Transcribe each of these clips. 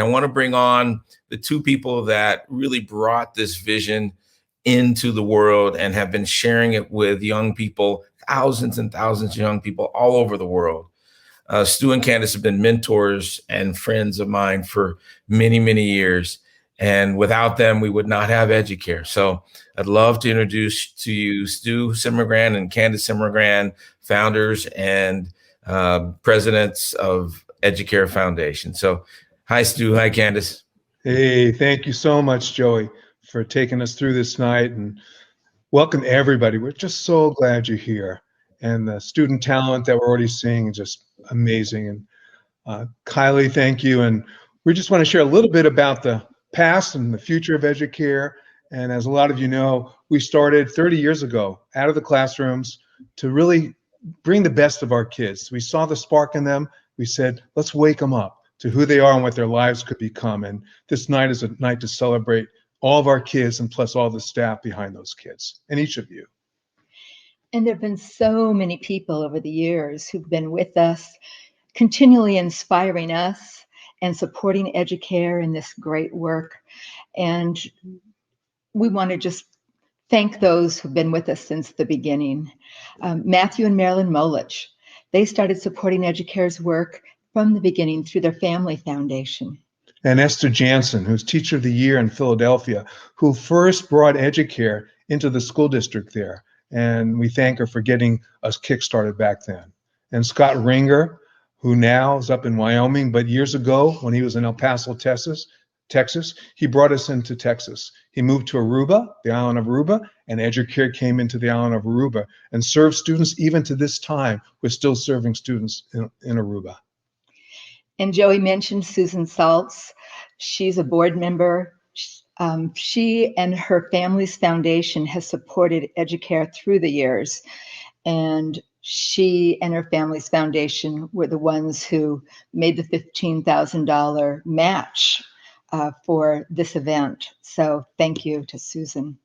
I want to bring on the two people that really brought this vision into the world and have been sharing it with young people, thousands and thousands of young people all over the world. Stu and Candace have been mentors and friends of mine for many, many years. And without them, we would not have EduCare. So I'd love to introduce to you Stu Semigran and Candace Semigran, founders and presidents of EduCare Foundation. So hi, Stu. Hi, Candace. Hey, thank you so much, Joey, for taking us through this night, and welcome everybody. We're just so glad you're here. And the student talent that we're already seeing is just amazing. And Kylie, thank you. And we just want to share a little bit about the past and the future of EduCare. And as a lot of you know, we started 30 years ago out of the classrooms to really bring the best of our kids. We saw the spark in them. We said, let's wake them up to who they are and what their lives could become. And this night is a night to celebrate all of our kids and plus all the staff behind those kids and each of you. And there have been so many people over the years who've been with us, continually inspiring us and supporting EduCare in this great work. And we want to just thank those who've been with us since the beginning. Matthew and Marilyn Molich, they started supporting EduCare's work from the beginning through their family foundation. And Esther Jansen, who's Teacher of the Year in Philadelphia, who first brought EduCare into the school district there. And we thank her for getting us kickstarted back then. And Scott Ringer, who now is up in Wyoming, but years ago when he was in El Paso, Texas, he brought us into Texas. He moved to Aruba, the island of Aruba, and EduCare came into the island of Aruba and served students. Even to this time, we're still serving students in Aruba. And Joey mentioned Susan Saltz. She's a board member. She and her family's foundation has supported EduCare through the years. And she and her family's foundation were the ones who made the $15,000 match for this event. So thank you to Susan.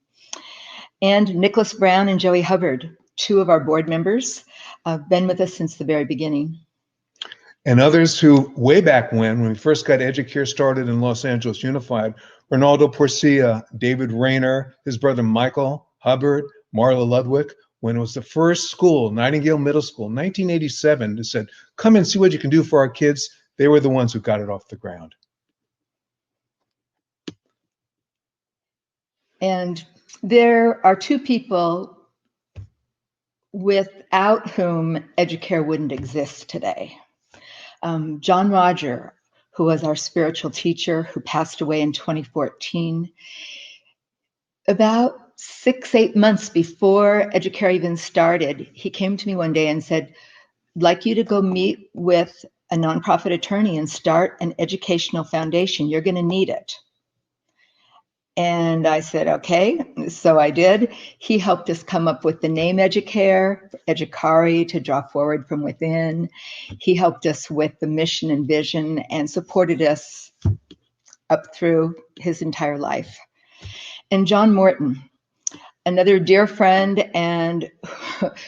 And Nicholas Brown and Joey Hubbard, two of our board members, have been with us since the very beginning. And others who, way back when we first got EduCare started in Los Angeles Unified, Ronaldo Porcia, David Rayner, his brother Michael Hubbard, Marla Ludwig, when it was the first school, Nightingale Middle School, 1987, that said, come and see what you can do for our kids. They were the ones who got it off the ground. And there are two people without whom EduCare wouldn't exist today. John Roger, who was our spiritual teacher, who passed away in 2014. About 6-8 months before EduCare even started, he came to me one day and said, I'd like you to go meet with a nonprofit attorney and start an educational foundation. You're going to need it. And I said, okay, so I did. He helped us come up with the name EduCare, Educari, to draw forward from within. He helped us with the mission and vision and supported us up through his entire life. And John Morton, another dear friend and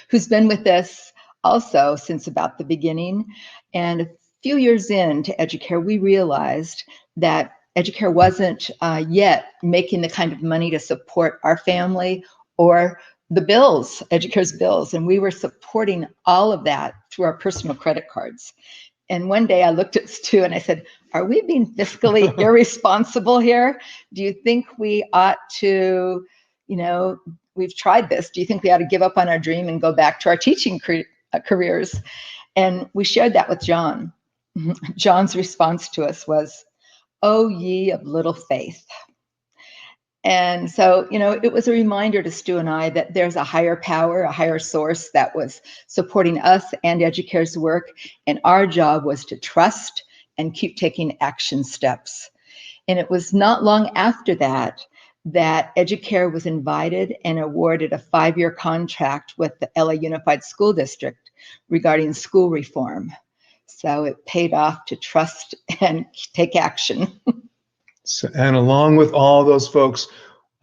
who's been with us also since about the beginning. And a few years into EduCare, we realized that EduCare wasn't yet making the kind of money to support our family or the bills, EduCare's bills. And we were supporting all of that through our personal credit cards. And one day I looked at Stu and I said, are we being fiscally irresponsible here? Do you think we ought to, we've tried this. Do you think we ought to give up on our dream and go back to our teaching careers? And we shared that with John. John's response to us was, "O ye of little faith." And so, it was a reminder to Stu and I that there's a higher power, a higher source that was supporting us and EduCare's work. And our job was to trust and keep taking action steps. And it was not long after that EduCare was invited and awarded a 5-year contract with the LA Unified School District regarding school reform. So it paid off to trust and take action. And along with all those folks,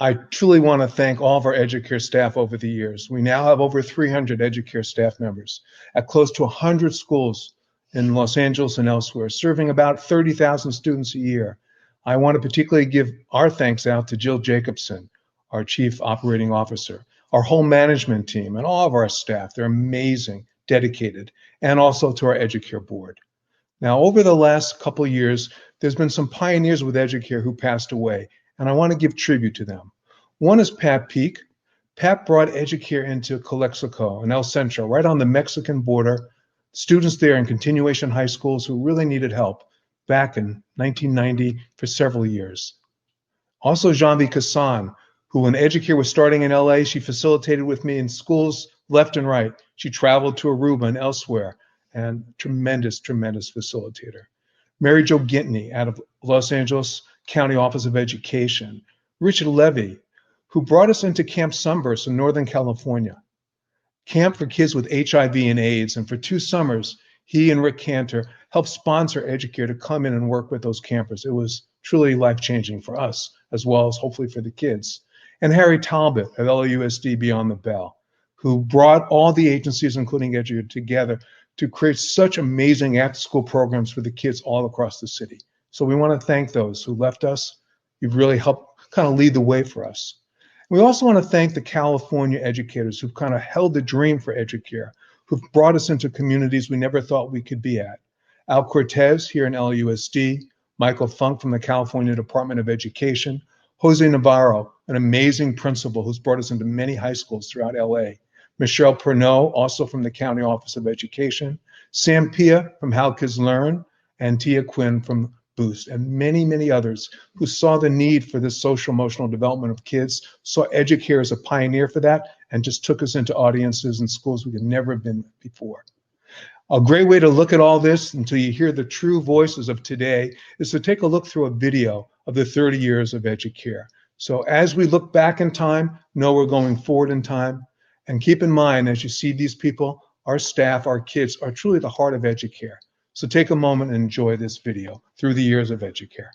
I truly want to thank all of our EduCare staff over the years. We now have over 300 EduCare staff members at close to 100 schools in Los Angeles and elsewhere, serving about 30,000 students a year. I want to particularly give our thanks out to Jill Jacobson, our Chief Operating Officer, our whole management team, and all of our staff. They're amazing, dedicated, and also to our EduCare board. Now, over the last couple of years, there's been some pioneers with EduCare who passed away, and I want to give tribute to them. One is Pat Peak. Pat brought EduCare into Calexico and El Centro, right on the Mexican border. Students there in continuation high schools who really needed help back in 1990 for several years. Also, Janvi Kassan, who when EduCare was starting in LA, she facilitated with me in schools left and right. She traveled to Aruba and elsewhere, and tremendous, tremendous facilitator. Mary Jo Gintney out of Los Angeles County Office of Education. Richard Levy, who brought us into Camp Sunburst in Northern California. Camp for kids with HIV and AIDS. And for 2 summers, he and Rick Cantor helped sponsor EduCare to come in and work with those campers. It was truly life-changing for us, as well as hopefully for the kids. And Harry Talbot at LAUSD Beyond the Bell, who brought all the agencies, including EduCare, together to create such amazing after-school programs for the kids all across the city. So we want to thank those who left us. You've really helped kind of lead the way for us. We also want to thank the California educators who've kind of held the dream for EduCare, who've brought us into communities we never thought we could be at. Al Cortez here in LAUSD, Michael Funk from the California Department of Education, Jose Navarro, an amazing principal who's brought us into many high schools throughout LA, Michelle Pernot, also from the County Office of Education, Sam Pia from How Kids Learn, and Tia Quinn from Boost, and many, many others who saw the need for this social emotional development of kids, saw EduCare as a pioneer for that, and just took us into audiences and schools we could never have been before. A great way to look at all this until you hear the true voices of today is to take a look through a video of the 30 years of EduCare. So as we look back in time, know we're going forward in time, and keep in mind as you see these people, our staff, our kids are truly the heart of EduCare. So take a moment and enjoy this video through the years of EduCare.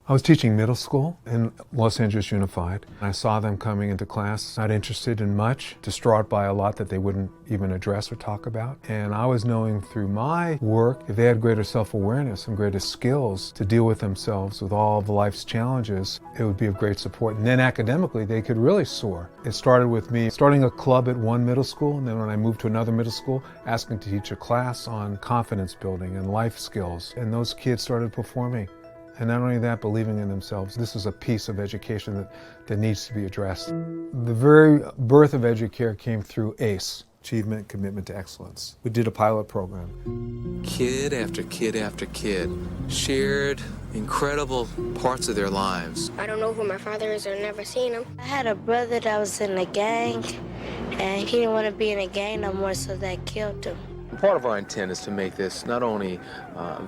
I was teaching middle school in Los Angeles Unified. I saw them coming into class, not interested in much, distraught by a lot that they wouldn't even address or talk about. And I was knowing through my work, if they had greater self-awareness and greater skills to deal with themselves with all of life's challenges, it would be of great support. And then academically, they could really soar. It started with me starting a club at one middle school, and then when I moved to another middle school, asking to teach a class on confidence building and life skills. And those kids started performing. And not only that, believing in themselves. This is a piece of education that needs to be addressed. The very birth of EduCare came through ACE, Achievement, Commitment to Excellence. We did a pilot program. Kid after kid after kid shared incredible parts of their lives. I don't know who my father is. I've never seen him. I had a brother that was in a gang, and he didn't want to be in a gang no more, so that killed him. Part of our intent is to make this not only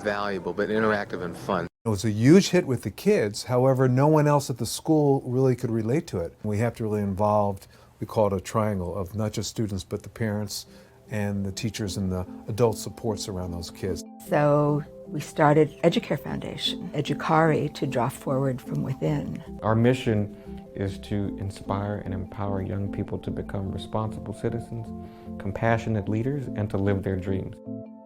valuable, but interactive and fun. It was a huge hit with the kids. However, no one else at the school really could relate to it. We have to really involve, we call it a triangle of not just students, but the parents and the teachers and the adult supports around those kids. So we started EduCare Foundation, EduCare, to draw forward from within. Our mission is to inspire and empower young people to become responsible citizens, compassionate leaders, and to live their dreams.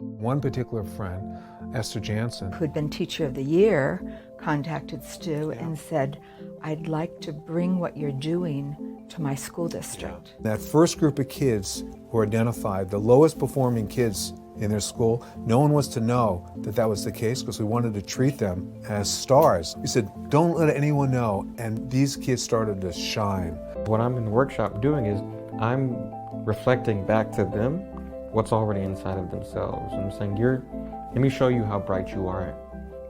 One particular friend, Esther Jansen, who'd been Teacher of the Year, contacted Stu and said, I'd like to bring what you're doing to my school district. That first group of kids who were identified, the lowest performing kids in their school, no one was to know that that was the case because we wanted to treat them as stars. We said, don't let anyone know, and these kids started to shine. What I'm in the workshop doing is I'm reflecting back to them what's already inside of themselves. I'm saying, let me show you how bright you are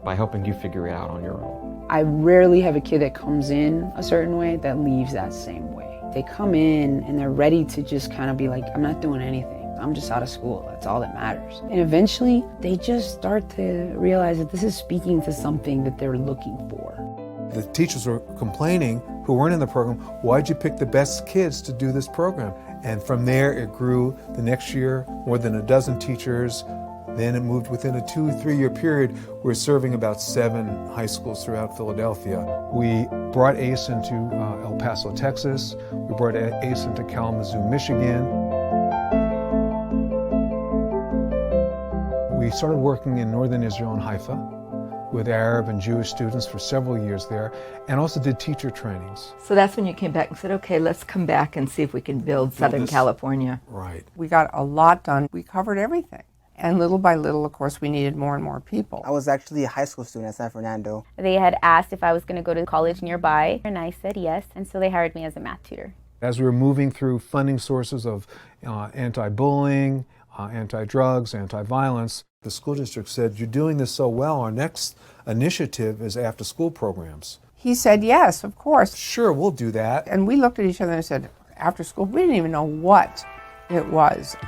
by helping you figure it out on your own. I rarely have a kid that comes in a certain way that leaves that same way. They come in and they're ready to just kind of be like, I'm not doing anything. I'm just out of school. That's all that matters. And eventually, they just start to realize that this is speaking to something that they're looking for. The teachers were complaining, who weren't in the program, why'd you pick the best kids to do this program? And from there, it grew. The next year, more than a dozen teachers. Then it moved within a 2-3 year period. We're serving about 7 high schools throughout Philadelphia. We brought ACE into El Paso, Texas. We brought ACE into Kalamazoo, Michigan. We We started working in northern Israel in Haifa with Arab and Jewish students for several years there, and also did teacher trainings. So that's when you came back and said, okay, let's come back and see if we can build Southern California. Right. We got a lot done. We covered everything. And little by little, of course, we needed more and more people. I was actually a high school student at San Fernando. They had asked if I was going to go to college nearby, and I said yes, and so they hired me as a math tutor. As we were moving through funding sources of anti-bullying, anti-drugs, anti-violence, the school district said, you're doing this so well, our next initiative is after-school programs. He said, yes, of course. Sure, we'll do that. And we looked at each other and said, after school, we didn't even know what it was.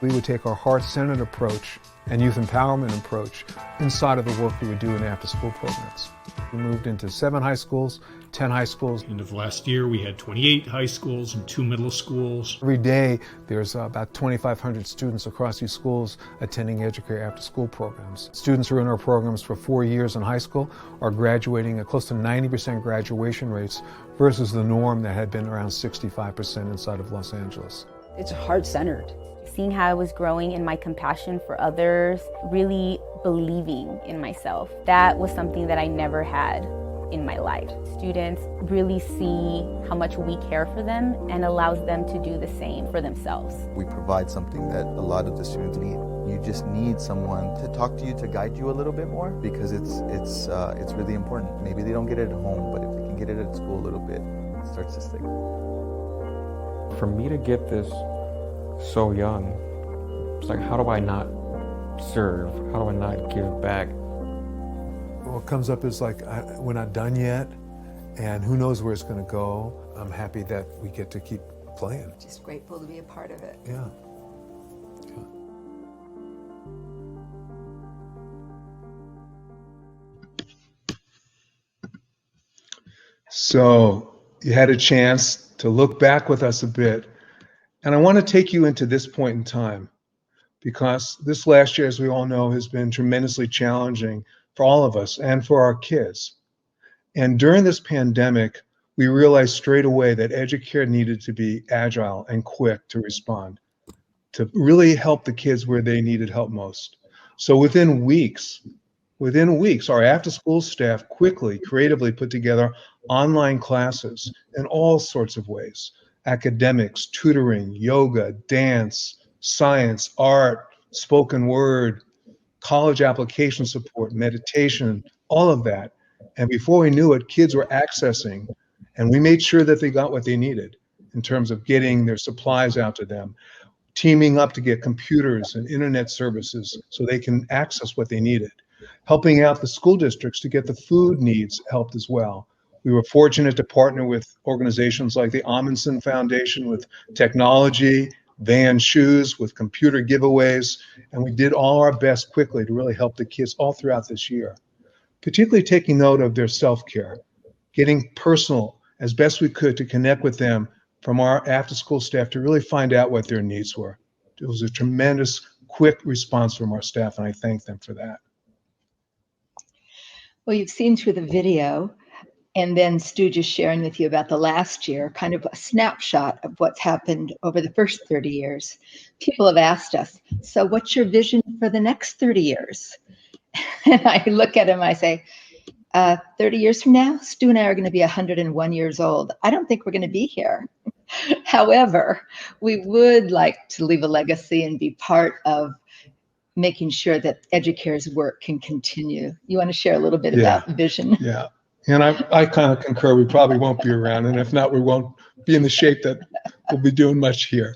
We would take our heart-centered approach and youth empowerment approach inside of the work we would do in after-school programs. We moved into 7 high schools, 10 high schools. End of last year, we had 28 high schools and 2 middle schools. Every day, there's about 2,500 students across these schools attending EduCare after-school programs. Students who are in our programs for 4 years in high school are graduating at close to 90% graduation rates versus the norm that had been around 65% inside of Los Angeles. It's heart-centered. Seeing how I was growing in my compassion for others, really believing in myself. That was something that I never had in my life. Students really see how much we care for them and allows them to do the same for themselves. We provide something that a lot of the students need. You just need someone to talk to you, to guide you a little bit more, because it's really important. Maybe they don't get it at home, but if they can get it at school a little bit, it starts to stick. For me to get this so young, it's like, how do I not serve? How do I not give back? What comes up is like, we're not done yet, and who knows where it's going to go. I'm happy that we get to keep playing. Just grateful to be a part of it. Yeah. So you had a chance to look back with us a bit. And I want to take you into this point in time, because this last year, as we all know, has been tremendously challenging for all of us and for our kids. And during this pandemic, we realized straight away that EduCare needed to be agile and quick to respond, to really help the kids where they needed help most. So within weeks, our after-school staff quickly, creatively put together online classes in all sorts of ways: academics, tutoring, yoga, dance, science, art, spoken word, college application support, meditation, all of that. And before we knew it, kids were accessing, and we made sure that they got what they needed in terms of getting their supplies out to them, teaming up to get computers and internet services so they can access what they needed, helping out the school districts to get the food needs helped as well. We were fortunate to partner with organizations like the Amundsen Foundation with technology, Van Shoes with computer giveaways, and we did all our best quickly to really help the kids all throughout this year, particularly taking note of their self-care, getting personal as best we could to connect with them from our after-school staff to really find out what their needs were. It was a tremendous, quick response from our staff, and I thank them for that. Well, you've seen through the video, and then Stu just sharing with you about the last year, kind of a snapshot of what's happened over the first 30 years. People have asked us, so what's your vision for the next 30 years? And I look at him, I say, 30 years from now, Stu and I are going to be 101 years old. I don't think we're going to be here. However, we would like to leave a legacy and be part of making sure that EduCare's work can continue. You want to share a little bit about the vision? Yeah. And I kind of concur. We probably won't be around. And if not, we won't be in the shape that we'll be doing much here.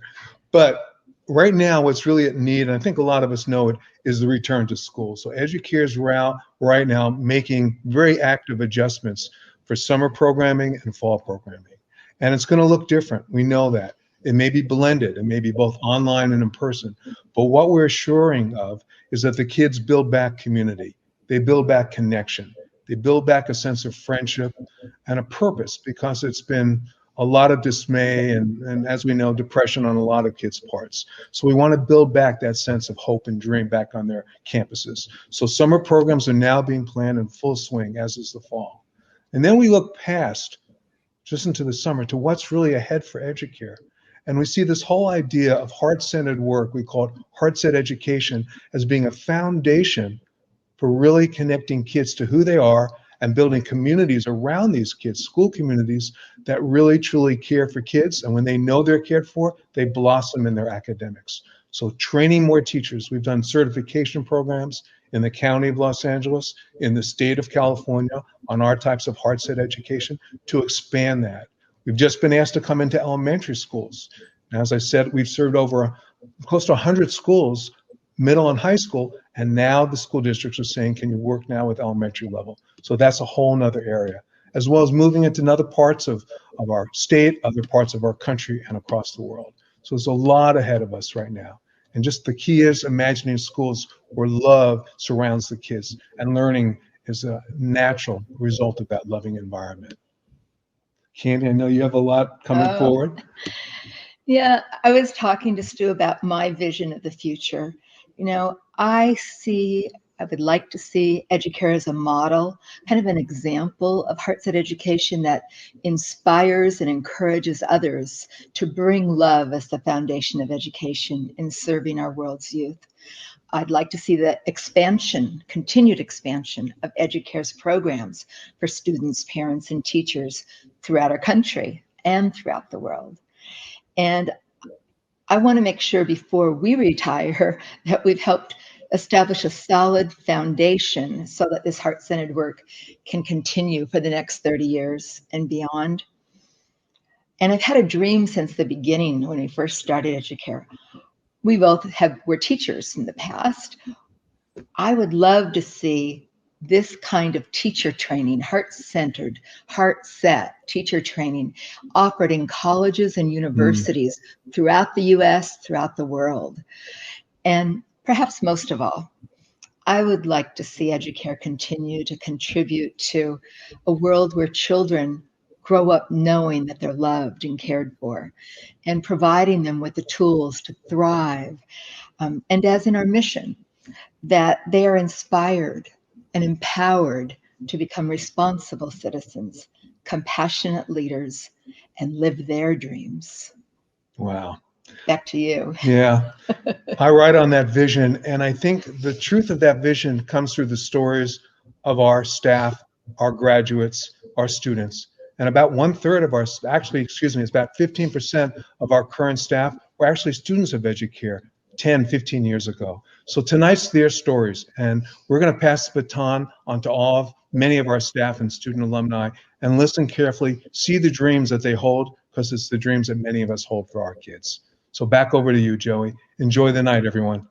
But right now, what's really at need, and I think a lot of us know it, is the return to school. So EduCare's right now making very active adjustments for summer programming and fall programming. And it's going to look different. We know that. It may be blended. It may be both online and in person. But what we're assuring of is that the kids build back community. They build back connection. They build back a sense of friendship and a purpose, because it's been a lot of dismay and as we know, depression on a lot of kids' parts. So we want to build back that sense of hope and dream back on their campuses. So summer programs are now being planned in full swing, as is the fall. And then we look past, just into the summer, to what's really ahead for EduCare. And we see this whole idea of heart-centered work, we call it heart-set education, as being a foundation for really connecting kids to who they are and building communities around these kids, school communities that really truly care for kids. And when they know they're cared for, they blossom in their academics. So training more teachers. We've done certification programs in the county of Los Angeles, in the state of California, on our types of heart-set education to expand that. We've just been asked to come into elementary schools. And as I said, we've served over close to 100 schools, middle and high school, and now the school districts are saying, can you work now with elementary level? So that's a whole nother area, as well as moving into other parts of our state, other parts of our country, and across the world. So there's a lot ahead of us right now. And just the key is imagining schools where love surrounds the kids and learning is a natural result of that loving environment. Candy, I know you have a lot coming forward. Yeah, I was talking to Stu about my vision of the future. You know, I would like to see EduCare as a model, kind of an example of heart-set education that inspires and encourages others to bring love as the foundation of education in serving our world's youth. I'd like to see the expansion, continued expansion of EduCare's programs for students, parents, and teachers throughout our country and throughout the world. And I want to make sure before we retire that we've helped establish a solid foundation so that this heart-centered work can continue for the next 30 years and beyond. And I've had a dream since the beginning when we first started EduCare. We both were teachers in the past. I would love to see this kind of teacher training, heart-centered, heart-set teacher training offered in colleges and universities throughout the US, throughout the world. And perhaps most of all, I would like to see EduCare continue to contribute to a world where children grow up knowing that they're loved and cared for, and providing them with the tools to thrive. And as in our mission, that they are inspired and empowered to become responsible citizens, compassionate leaders, and live their dreams. Wow. Back to you. Yeah, I write on that vision. And I think the truth of that vision comes through the stories of our staff, our graduates, our students. And about 1/3 of our, it's about 15% of our current staff were actually students of EduCare 10, 15 years ago. So tonight's their stories. And we're going to pass the baton on to many of our staff and student alumni and listen carefully, see the dreams that they hold, because it's the dreams that many of us hold for our kids. So back over to you, Joey. Enjoy the night, everyone.